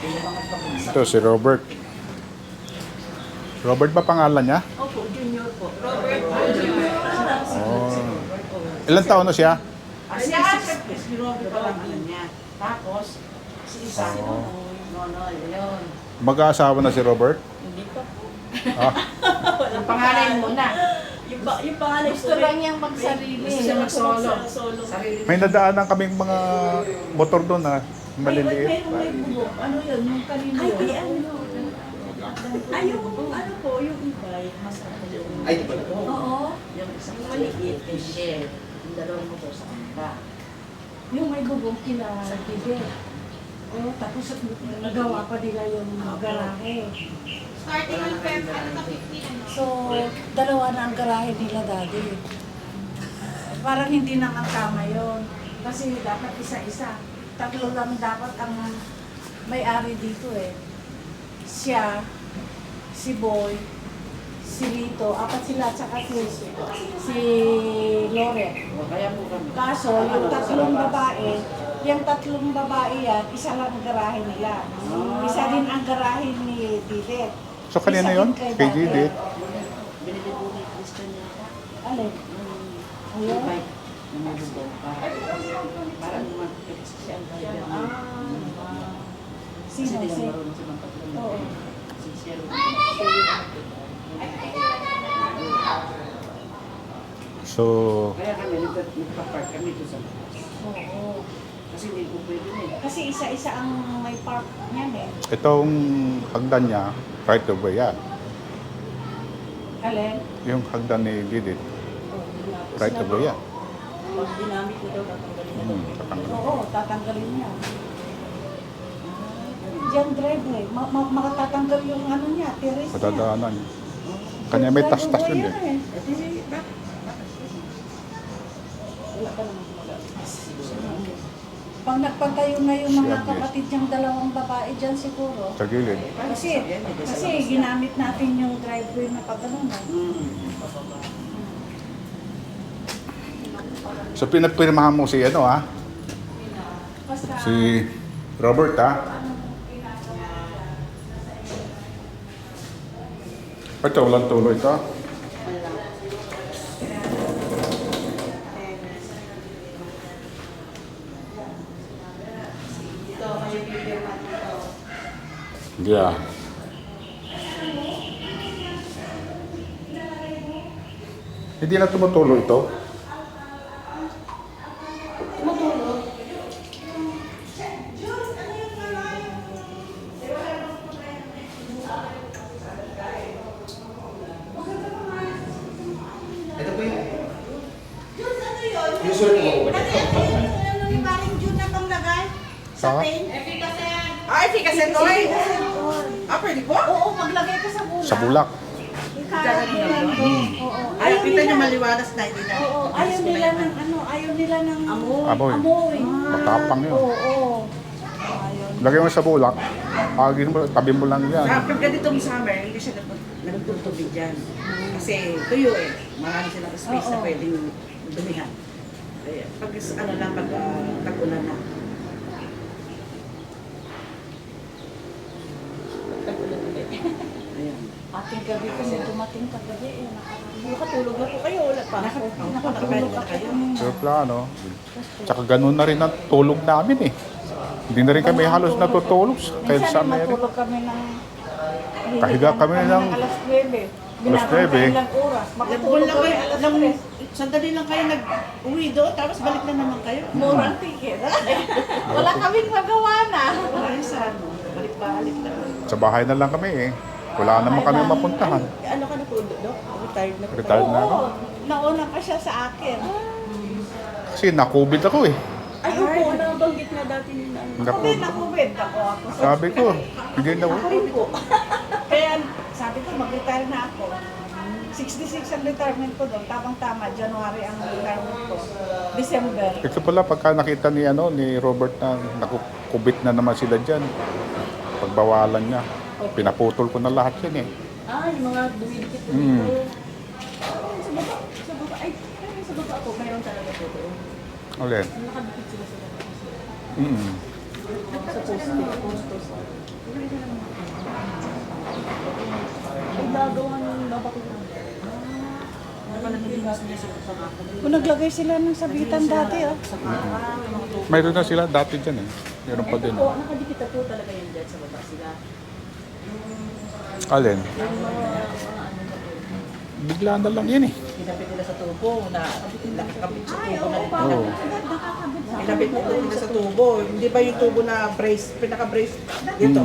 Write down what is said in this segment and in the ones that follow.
Ito si Robert. Robert ba pangalan niya? Opo, junior po. Robert Junior. Oh. Ilan taon na siya? Si Robert pa lang ano niya. Tapos, si isa, si Nonoy, yun. Mag-aasawa na si Robert? Hindi pa po. Ah, Ang pangalan muna. Yung pangalan Gusto lang niyang magsarili. Gusto siya mag-solo. Solo. Sarili may nadaanan kaming mga motor doon na maliliit. May bubok. Ano yun? Yung kanino Ay, yun? ano? Ay, yung ano po, yung e-bike. Masarap yung... Ay, di ba? Oo. Yung isang maliit, yung share. Yung dalawang motor sa kanila. Yung may bubok kila Bibe. Oh, tapos nagawa pa nila yung garahe. Starting on Feb, ano ka 15, ano? So, dalawa na ang garahe nila dati. Parang hindi na ang tama yun. Kasi dapat isa-isa. Tatlo lang dapat ang may-ari dito eh. Siya, si Boy, si Lito, apat sila, tsaka si Lore. O, kaya po kami. Kaso, yung tatlong babae yan, isa lang ang garahe nila. Isa din ang garahe ni Didit. So kanina yun? Kay Judith? Binili po ni Christian yata. Alin? Yung Ayun? bike na may bubong. Parang mag-fix siya ang driver niya. Kasi Sino? di Si? lang marunong silang tatlo. Oo. Si Cheryl. So, Kaya kami, nagpa-park kami doon sa labas. Oo. Kasi hindi po pwede na eh. Kasi isa-isa ang may park niyan eh. itong hagdan niya, right of way yan. Alin? Yung hagdan ni Judith, right of way yan. Pag ginamit mo daw, tatanggalin na daw. Tatanggal. Oo, tatanggalin niya. Diyan drive eh. Makatatanggal yung ano niya, tiris niya. Madadaanan. Kanya may tas-tas yun eh. At hindi, bakit? Wala ka naman pag nagpatayo na yung mga kapatid niyang dalawang babae dyan siguro. Sa gilid. Kasi ginamit natin yung driveway na pagano'n. So pinagpirmahan mo si ano ha? Basta, Si Robert ha? Ito, walang tuloy ito. Ito, may pipirma dito. Yeah. Hindi na tumutulo ito. Ito po yung... Ano yung paring June na itong lagay? Sa Ah? paint? Kasi Ay, efficacy ko eh! Ah, pwede po? oo, maglagay ka sa bulak. Sa bulak. Ikalat nila. Oo. Ay, kita niyo maliwalas na hindi na. Oo, ayaw nila ng ano, ayaw nila ng Amoy. amoy. Matapang yun. Oo. Ayaw. Lagay mo sa bulak. Agin mo, tabi mo lang yan. Sa pag ganitong summer, hindi siya nagtutubig dyan. Kasi tuyo eh. Marami silang space na Oo. pwedeng dumihan. Kaya pag ano lang, pag tag-ulan na. Tag-ulan ulit. Ayan. Ating gabi kasi dumating kagabi eh. Nakatulog na po kayo. Wala pa. Nakatulog ako. kayo. Pero plano. Tsaka ganun na rin ang tulog namin eh. Hindi na rin kami halos natutulog. Kahit Minsan saan na rin. matulog kami ng... Kahiga kami ng... alas 9. Alas 9. Ilang oras. Nagbulan Makatulog lang kami kayo, alas lang, 3. sandali lang kayo nag-uwi doon, tapos balik na naman kayo. Murang ticket. Wala kaming magawa na. Ay, sa ano, balik-balik na. Sa bahay na lang kami eh. Wala naman kami mapuntahan. Ano ka na po, Dok? Retired na po. Retired na ako. Oo, nauna pa siya sa akin. Kasi na-COVID ako eh. Ay, opo, nabanggit na dati ni Nano. Ako Naku- din, nakubed ako. Sabi ko, hindi na Ako rin po. Kaya sabi ko, mag-retire na ako. 66 ang retirement ko doon. Tamang-tama, January ang retirement ko. December. ito pala pagka nakita ni ano ni Robert na nakukubit na naman sila diyan. Pagbawalan niya. Pinaputol ko na lahat yan eh. Ah, yung mga dumidikit po Mm. dito. Sa baba, sa baba. Ay, sa baba po, mayroon talaga po doon. Ulit. Nakadikit sila sa baba. Mm. Sa poste. Sardinas niya sa mga Kung naglagay sila ng sabitan dati, oh. sa mga tubo. Mayroon na sila dati dyan eh. Meron pa din. Ito po, nakadikit na po talaga yung dyan sa baba sila. Alin? Yung mga ano na po. Bigla na lang yan eh. Kinapit nila sa tubo na nakakabit sa Ay, tubo oo, na bakit Oo. agad nakakabit sa Kinabit nila sa tubo. Hindi ba yung tubo na brace, pinaka-brace dito?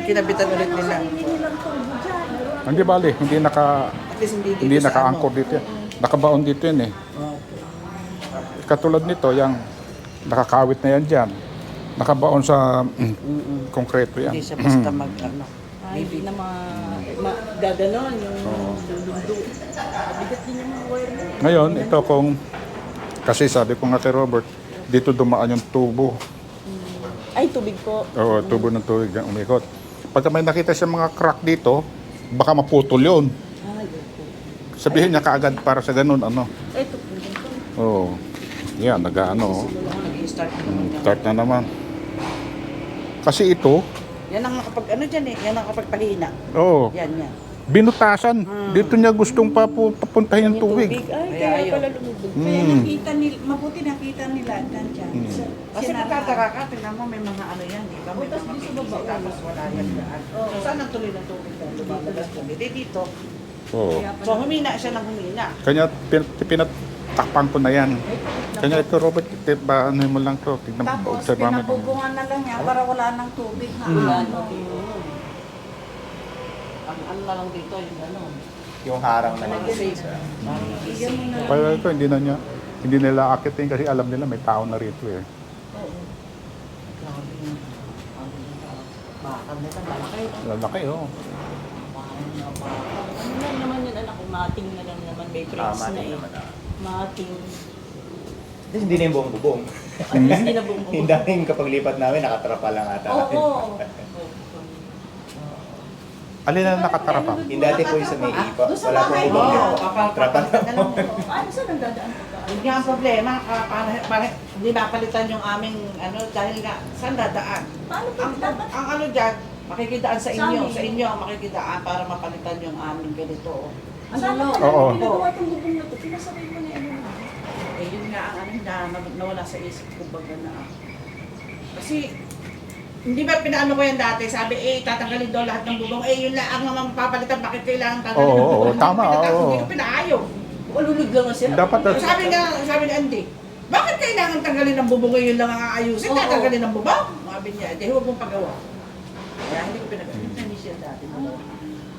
Kinabitan ulit nila. Sarili nilang tubo dyan. Hindi bali, hindi At least hindi dito hindi sa naka-anchor ano. dito yan. Nakabaon dito yan eh. Okay. Katulad nito, yung nakakawit na yan dyan. Nakabaon sa konkreto yan. Hindi siya basta mag ano. Hindi na gaganon yung lundo. Bigat din yung mga wire mo. Ngayon, ito kung, kasi sabi ko nga kay Robert, dito dumaan yung tubo. Ay, tubig po. Oo, tubo ng tubig na umikot. Pagka may nakita siya mga crack dito, baka maputol yun. Ay, opo. Sabihin niya kaagad para sa ganun, ano. Ito po. Oo. Yan, nag-ano. Siguro ako nag-i-start na naman yan. Start na naman. Kasi ito, Yan ang nakapag ano dyan eh. Yan ang nakapagpahina. oo, Yan yan. binutasan. Dito niya gustong papuntahin yung tubig. Ay, Kaya kaya ayaw. pala lumubog. Kaya nakita nila, mabuti nakita nila nandyan. Kasi magtataka ka, tingnan mo may mga ano yan. Di ba? May mga PVC, tapos wala yan dyan. So saan ang tuloy ng tubig na lumalabas po? Hindi dito. Oo. So humina siya ng humina. Kanya pinatakpan ko na yan. Kanya ito, Robert, ba, ano mo lang to. Tignan mo, Tapos observe mo. pinabubungan na lang niya para wala nang tubig na Wala ano. Ang ano na lang dito, yung ano. Yung harang na Parang safe. Parang Bigyan mo na lang. Kaya ito, hindi nila akitin kasi alam nila may tao na rito eh. bakal nila, malaki. Lalaki, oh. Ano lang naman yun anak ko, mating na lang naman, may frames Tama na din eh. naman. Mating. Kasi hindi na yung buong bubong. Hindi na buong Yung daming kapag lipat namin, nakatrapa lang ata. Oo. Alin na nakatarapa? Yung dati po yung sa may ipa, Doon sa wala pong bahay bubong mo. yun. Trapa lang po. Ano saan ang dadaan ko ka? Yun nga ang problema, para hindi mapalitan yung aming ano, dahil nga, saan dadaan? Paano pa Ang, dapat? ang ano dyan, makikidaan sa inyo. Sa Sa inyo ang makikidaan para mapalitan yung aming ganito. Sana Oo. pala Oo. ginagawa itong bubong na ito, pinasabay mo na ano na. Eh yun nga ang ano na nawala sa isip ko baga na. Kasi, hindi ba pinaano ko yan dati? Sabi, tatanggalin daw lahat ng bubong. Yun lang ang mapapalitan. Bakit kailangan tanggalin Oo, ng bubong? oo, tama, Hindi ko oo. pinaayaw. Walulog lang na sila. Dapat Sabi ni Andy, bakit kailangan tanggalin ng bubong ngayon lang ang aayusin? Oo. Tatanggalin ng bubong? Sabi niya, huwag mong pagawa. Kaya hindi ko pinagawa. Hindi siya dati.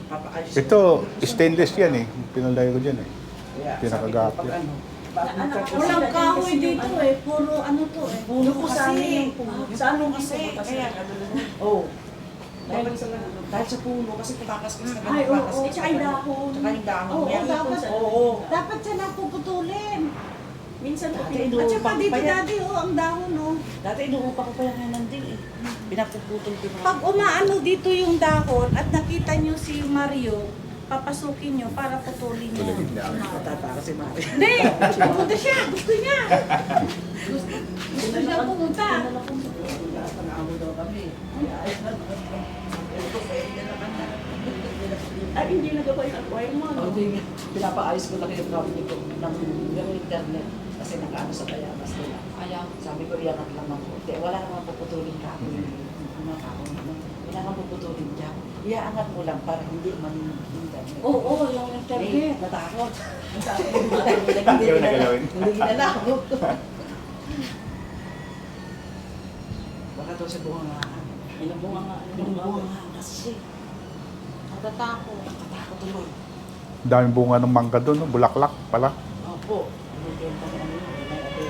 Papaayos. Ito, stainless yan eh. Pinalay ko dyan eh. Kaya, pinakagapit. sabi ko, pag ano, Walang kahoy dito eh. Puro ano to eh. puno Yung kasi. sa amin yung puno. Sa anong kasi. kasi? Kaya, oh. Dahil sa puno kasi pinakaskas na Ay, oo, oo. Tsaka yung dahon. Tsaka yung dahon Oo, niya. dapat. Oo. Dapat siya napuputulin. Minsan ko Dati, At saka Pang- dito payat. dati oh, ang dahon oh. Dati inuupa ko pa yan ngayon nandun eh. Pinapuputol ko na. Pag umaano dito yung dahon at nakita nyo si Mario, papasukin nyo para putulin nyo. Matata kasi Mari. Hindi! Pupunta siya! Gusto niya! Gusto niya pumunta. Pang-amo daw kami. Ay, hindi nagawa yung acquire mo. Oh, hindi, pinapaayos ko lang yung cabinet ko ng internet kasi nakaano sa kayamas nila. Ayaw. Sabi ko, iyangat lang ako. Hindi, wala namang puputulin ka ako. Ano ka ako? Wala namang puputulin dyan. Iaangat mo lang para hindi man internet. Oo, yung Hindi, internet. natakot. Ayaw na galawin. Hindi ginalakot. Baka to sa bungangaan. Ilang bunga nga. Yung bungangaan kasi. Natatakot. Nakatakot tuloy. Daming bunga ng mangga doon, no? Bulaklak pala. Opo. Binibenta ko namin yun. May ate.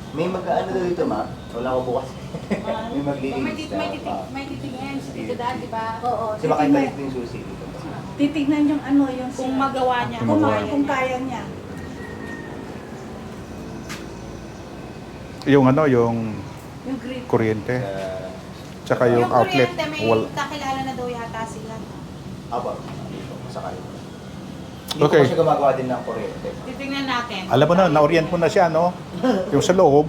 May mag-ano daw dito, ma? Wala ko bukas. May maglilinis na. May titingin sa titidad, di ba? Oo, Kasi baka titignan, ibalik yung susi dito. titignan yung ano, yung Kung magawa niya. Kung magawa. kung kaya niya. Yung ano, yung Yung grip. kuryente. Sa... Tsaka yung outlet. kuryente, may kakilala na daw yata sila. Aba, dito, sakali. Hindi Okay. ko pa siya gumagawa din ng kuryente. Titingnan natin. Alam mo na, na-orient mo na siya, no? Yung sa loob,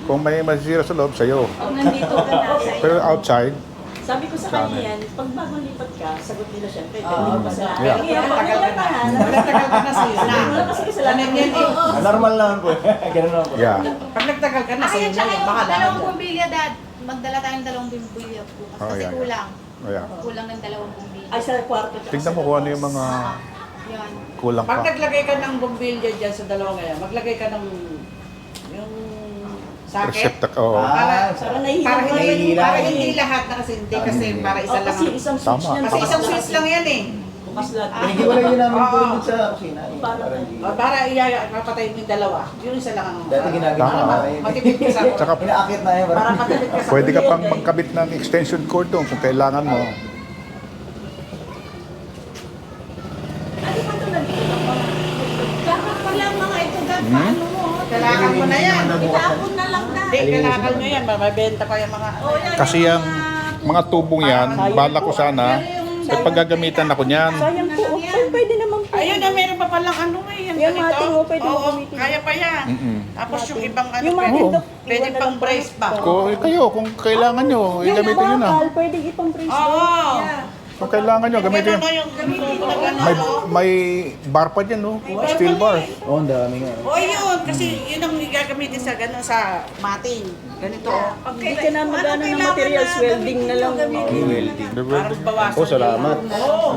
kung may masisira sa loob, sa'yo. Pag nandito ka na sa Pero outside, Sabi ko sa Sana. kanya yan, pag bagong lipat ka, sagot nila siyempre. Oo. Hindi pa sila. Yeah. Kaya pag nilatahan, Nagtagal ka na sa'yo na. wala kasi kasalanan yan eh. Normal naman po. Ganun naman po. Yeah. Pag nagtagal ka na sa'yo Ayun, na, tsaka yung yung bahala dalawang ka dyan. bumbilya, Dad. Magdala tayong dalawang bumbilya bukas. Oh, Kasi yeah, yeah. kulang. Oh, yeah. Kulang ng dalawang bumbilya. Ay, sa kwarto. tsaka Tignan mo sa kung ano labas. yung mga Yan. kulang Pag pa. naglagay ka ng bumbilya dyan sa dalawa ngayon, maglagay ka ng yung socket. Receptacle. Oh. Ah, Para Para hindi lahat na kasi hindi kasi para isa Oh, lang. kasi isang switch Tama. niyan. Kasi isang switch lang yan eh. Bukas lahat. Pinigiwalay yun namin po Oo. yun sa kusina. eh. Para- Para hindi. Para papatay mo yung dalawa. Yun isa lang ang... Dati ginagawa Tama. namin. Matipid ka sa... Tsaka Inaakit na yun. Para madalit ka sa... pwede ka pang magkabit ng extension cord doon kung kailangan mo. Ano pa ito nandito? Dapat pala mga ito, Dad, Hmm? paano mo? Kailangan mo na yan. Itapon na lang na. Hindi, kailangan nyo yan. Mabibenta ko yung mga... Kasi yung mga tubong yan, bala ko sana, at paggagamitan ako niyan. Sayang po. Oh, pwede naman po. Ayun na, meron pa palang ano eh. Yan, Yung ganito. mating mo, pwede mo Oo, gamitin. kaya pa yan. Mm-mm. Tapos yung ibang ano, Yung pwede, mating to, pwede iwan na pang lang brace pa. Kayo, kung kailangan nyo, Yung gamitin nyo na. bakal, pwede ipang brace Oo. doon. Kung kailangan nyo, gamitin Ganun nyo. na yung ganito na gano'n. May, may bar pa dyan, no? Steel bar. Oo, ang dami nga. Oo, yun. Kasi yun ang gagamitin sa gano'n sa mating. Ganito. Hindi ka na magana ng materials, welding na lang. Welding. Parang bawasan. Oh, salamat. Oo.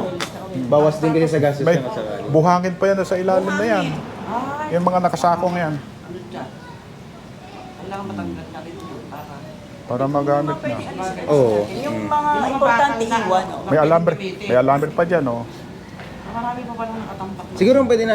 Bawas din kasi sa gastos May na sakali. buhangin pa yan sa ilalim na yan. Ay, Yung mga nakasakong yan. ano dyan? Kailangan matanggal na rin yun para... Para magamit na. Oo. Yung mga importante iwan. May alambre pa dyan, oh. Marami pa palang nakatambak. Siguro pwede na